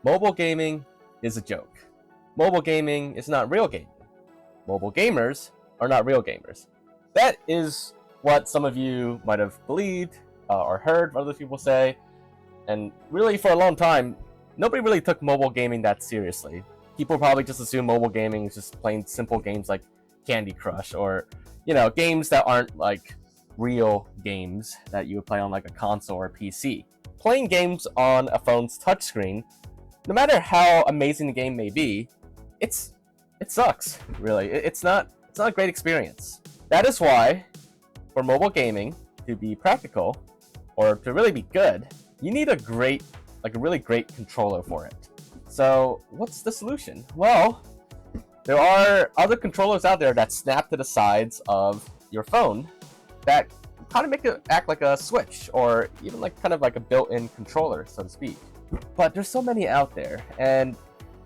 Mobile gaming is a joke. Mobile gaming is not real gaming. Mobile gamers are not real gamers. That is what some of you might have believed or heard other people say. And really, for a long time, nobody really took mobile gaming that seriously. People probably just assume mobile gaming is just playing simple games like Candy Crush or, games that aren't like real games that you would play on like a console or PC. Playing games on a phone's touchscreen, no matter how amazing the game may be, it sucks, really. It's not a great experience. That is why, for mobile gaming to be practical, or to really be good, you need a really great controller for it. So, what's the solution? Well, there are other controllers out there that snap to the sides of your phone that kind of make it act like a Switch, or even like kind of like a built-in controller, so to speak. But there's so many out there, and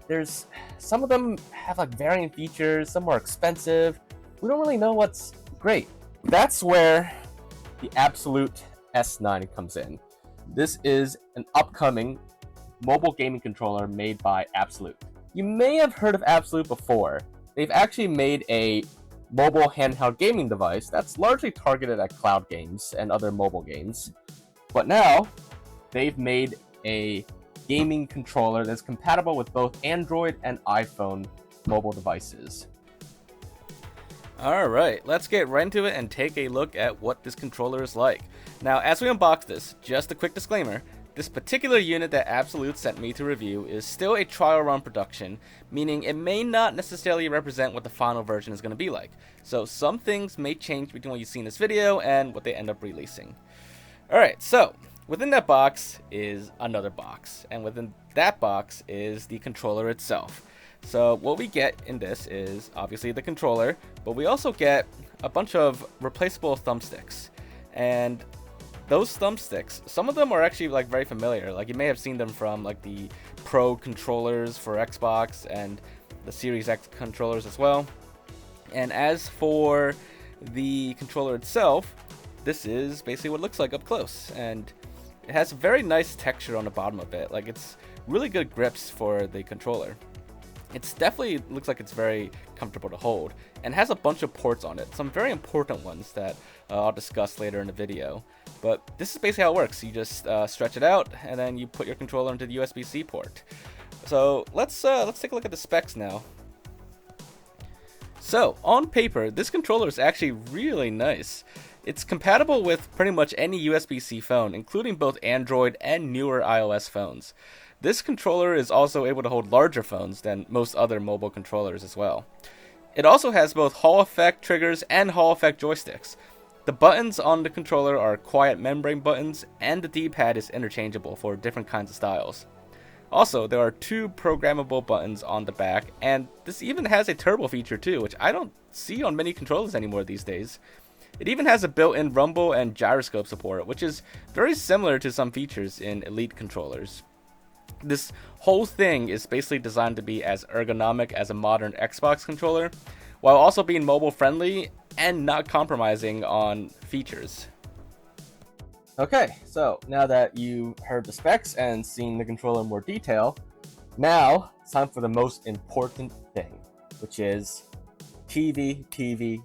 there's some of them have like varying features, some are expensive. We don't really know what's great. That's where the Abxylute S9 comes in. This is an upcoming mobile gaming controller made by Abxylute. You may have heard of Abxylute before. They've actually made a mobile handheld gaming device that's largely targeted at cloud games and other mobile games. But now, they've made a gaming controller that's compatible with both Android and iPhone mobile devices. Alright, let's get right into it and take a look at what this controller is like. Now, as we unbox this, just a quick disclaimer, this particular unit that Abxylute sent me to review is still a trial run production, meaning it may not necessarily represent what the final version is going to be like. So some things may change between what you see in this video and what they end up releasing. Alright, so within that box is another box, and within that box is the controller itself. So what we get in this is obviously the controller, but we also get a bunch of replaceable thumbsticks. And those thumbsticks, some of them are actually like very familiar. Like you may have seen them from like the Pro controllers for Xbox and the Series X controllers as well. And as for the controller itself, this is basically what it looks like up close, and it has a very nice texture on the bottom of it. Like it's really good grips for the controller. It's definitely looks like it's very comfortable to hold, and has a bunch of ports on it, some very important ones that I'll discuss later in the video. But this is basically how it works. You just stretch it out, and then you put your controller into the USB-C port. So let's take a look at the specs now. So on paper, this controller is actually really nice. It's compatible with pretty much any USB-C phone, including both Android and newer iOS phones. This controller is also able to hold larger phones than most other mobile controllers as well. It also has both Hall effect triggers and Hall effect joysticks. The buttons on the controller are quiet membrane buttons, and the D-pad is interchangeable for different kinds of styles. Also, there are 2 programmable buttons on the back, and this even has a turbo feature too, which I don't see on many controllers anymore these days. It even has a built-in rumble and gyroscope support, which is very similar to some features in Elite controllers. This whole thing is basically designed to be as ergonomic as a modern Xbox controller, while also being mobile friendly and not compromising on features. Okay, so now that you heard the specs and seen the controller in more detail, now it's time for the most important thing, which is TV.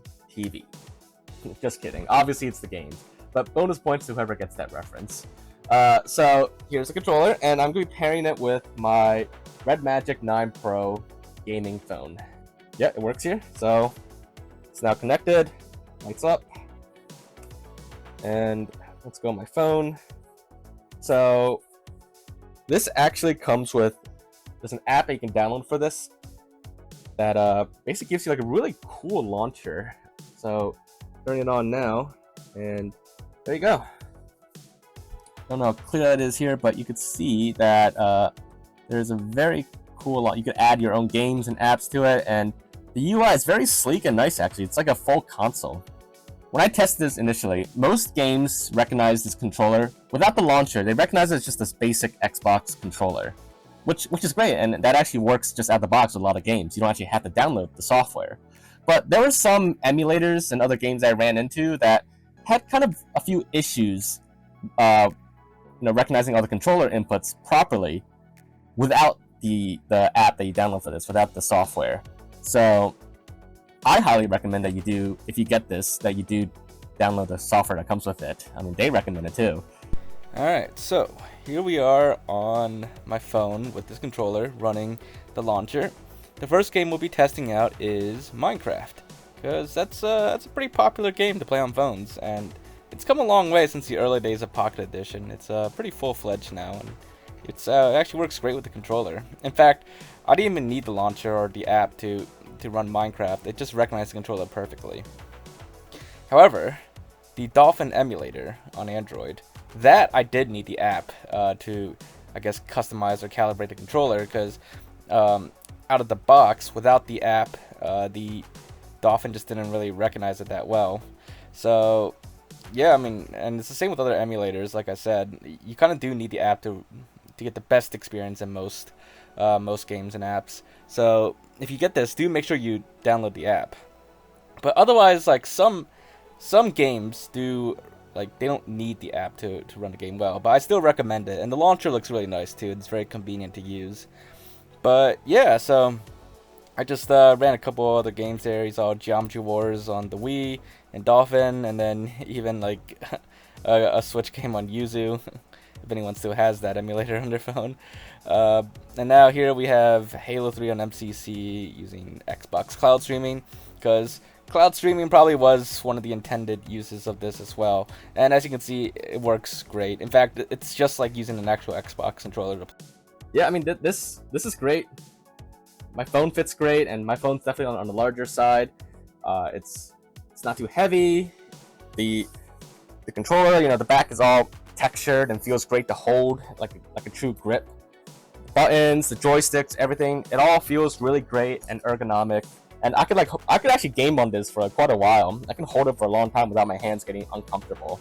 Just kidding. Obviously, it's the games, but bonus points to whoever gets that reference. So here's the controller, and I'm going to be pairing it with my Red Magic 9 Pro gaming phone. Yeah, it works here. So it's now connected. Lights up. And let's go on my phone. So this actually comes with, there's an app that you can download for this that basically gives you like a really cool launcher. So turn it on now, and there you go. I don't know how clear that is here, but you could see that there's a very cool lot. You could add your own games and apps to it, and the UI is very sleek and nice actually. It's like a full console. When I tested this initially, most games recognize this controller without the launcher. They recognize it as just this basic Xbox controller, which is great, and that actually works just out of the box with a lot of games. You don't actually have to download the software. But there were some emulators and other games I ran into that had kind of a few issues recognizing all the controller inputs properly without the app that you download for this, without the software. So I highly recommend that you do, if you get this, that you do download the software that comes with it. I mean, they recommend it too. Alright, so here we are on my phone with this controller running the launcher. The first game we'll be testing out is Minecraft, because that's a pretty popular game to play on phones, and it's come a long way since the early days of Pocket Edition. It's pretty full-fledged now, and it actually works great with the controller. In fact, I didn't even need the launcher or the app to run Minecraft. It just recognized the controller perfectly. However, the Dolphin emulator on Android, that I did need the app to, I guess, customize or calibrate the controller, because out of the box, without the app, the Dolphin just didn't really recognize it that well. So yeah, I mean, and it's the same with other emulators. Like I said, you kind of do need the app to get the best experience in most games and apps. So if you get this, do make sure you download the app. But otherwise, like some games do, like, they don't need the app to run the game well, but I still recommend it. And the launcher looks really nice too. It's very convenient to use. But yeah, so I just ran a couple other games there. You saw Geometry Wars on the Wii and Dolphin, and then even like a Switch game on Yuzu, if anyone still has that emulator on their phone. And now here we have Halo 3 on MCC using Xbox Cloud Streaming, because cloud streaming probably was one of the intended uses of this as well. And as you can see, it works great. In fact, it's just like using an actual Xbox controller. Yeah, I mean, this is great. My phone fits great, and my phone's definitely on the larger side. It's not too heavy. The controller, you know, the back is all textured and feels great to hold, like a true grip. The buttons, the joysticks, everything, it all feels really great and ergonomic. And I could actually game on this for quite a while. I can hold it for a long time without my hands getting uncomfortable.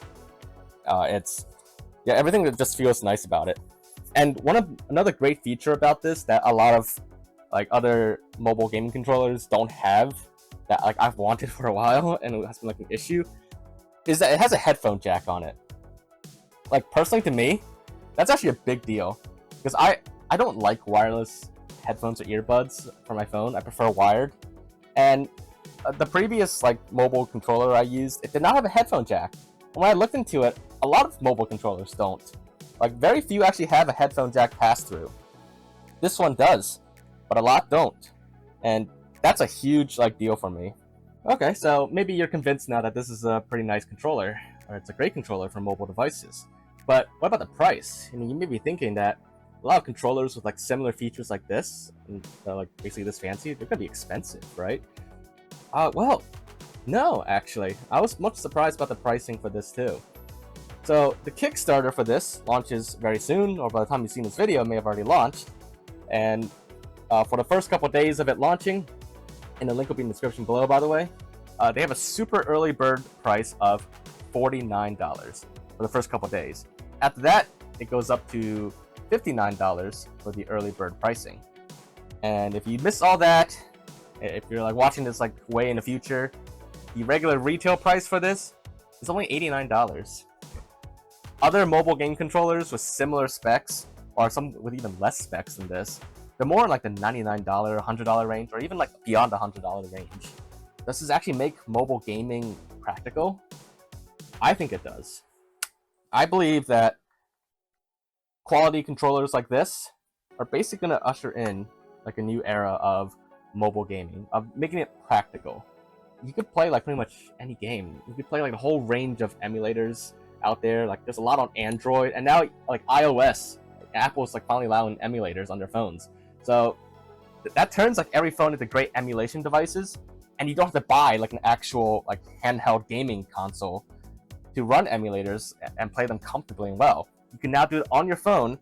Everything that just feels nice about it. And another great feature about this that a lot of like other mobile gaming controllers don't have, that like I've wanted for a while and it has been like an issue, is that it has a headphone jack on it. Like, personally, to me, that's actually a big deal, because I don't like wireless headphones or earbuds for my phone. I prefer wired. And the previous like mobile controller I used, it did not have a headphone jack. And when I looked into it, a lot of mobile controllers don't. Like, very few actually have a headphone jack pass-through. This one does, but a lot don't. And that's a huge like deal for me. Okay, so maybe you're convinced now that this is a pretty nice controller, or it's a great controller for mobile devices. But what about the price? I mean, you may be thinking that a lot of controllers with like similar features like this, and like basically this fancy, they're gonna be expensive, right? Well, no, actually. I was much surprised about the pricing for this too. So the Kickstarter for this launches very soon, or by the time you've seen this video, it may have already launched. And for the first couple days of it launching, and the link will be in the description below, by the way, they have a super early bird price of $49 for the first couple days. After that, it goes up to $59 for the early bird pricing. And if you miss all that, if you're like watching this like way in the future, the regular retail price for this is only $89. Other mobile game controllers with similar specs, or some with even less specs than this, they're more in like the $99, $100 range, or even like beyond the $100 range. Does this actually make mobile gaming practical? I think it does. I believe that quality controllers like this are basically going to usher in like a new era of mobile gaming, of making it practical. You could play like pretty much any game. You could play like a whole range of emulators out there. Like, there's a lot on Android, and now like iOS, Apple's like finally allowing emulators on their phones. So that turns like every phone into great emulation devices, and you don't have to buy like an actual like handheld gaming console to run emulators and play them comfortably and well. You can now do it on your phone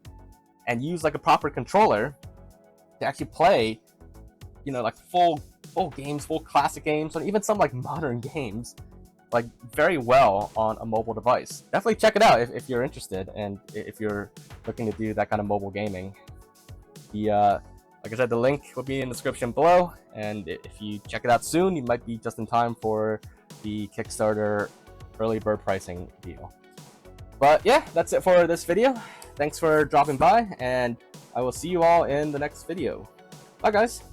and use like a proper controller to actually play, you know, like full games, full classic games, or even some like modern games, like very well on a mobile device. Definitely check it out if you're interested, and if you're looking to do that kind of mobile gaming. Like I said, the link will be in the description below, and if you check it out soon, you might be just in time for the Kickstarter early bird pricing deal. But yeah, that's it for this video. Thanks for dropping by, and I will see you all in the next video. Bye, guys.